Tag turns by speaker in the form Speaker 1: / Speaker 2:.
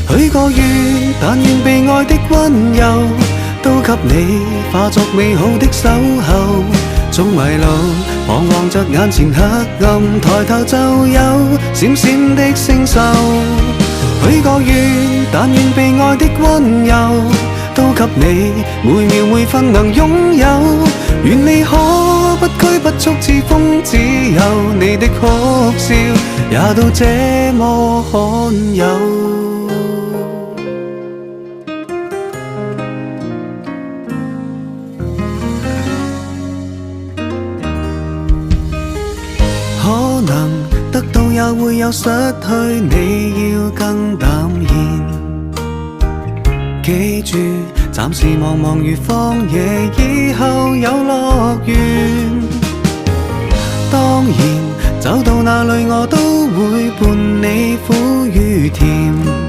Speaker 1: 許個願，但願被愛的溫柔都給你化作美好的守候。縱迷路，彷徨着眼前黑暗，抬頭就有閃閃的星宿。許個願，但願被愛的溫柔都給你每秒每分能擁有。願你可不拘不束，似風自由，你的哭笑也都這麼罕有。可能得到也會有失去，你要更淡然。記住，暫時茫茫如荒野，以後有樂園。當然，走到哪裏我都會伴你苦與甜。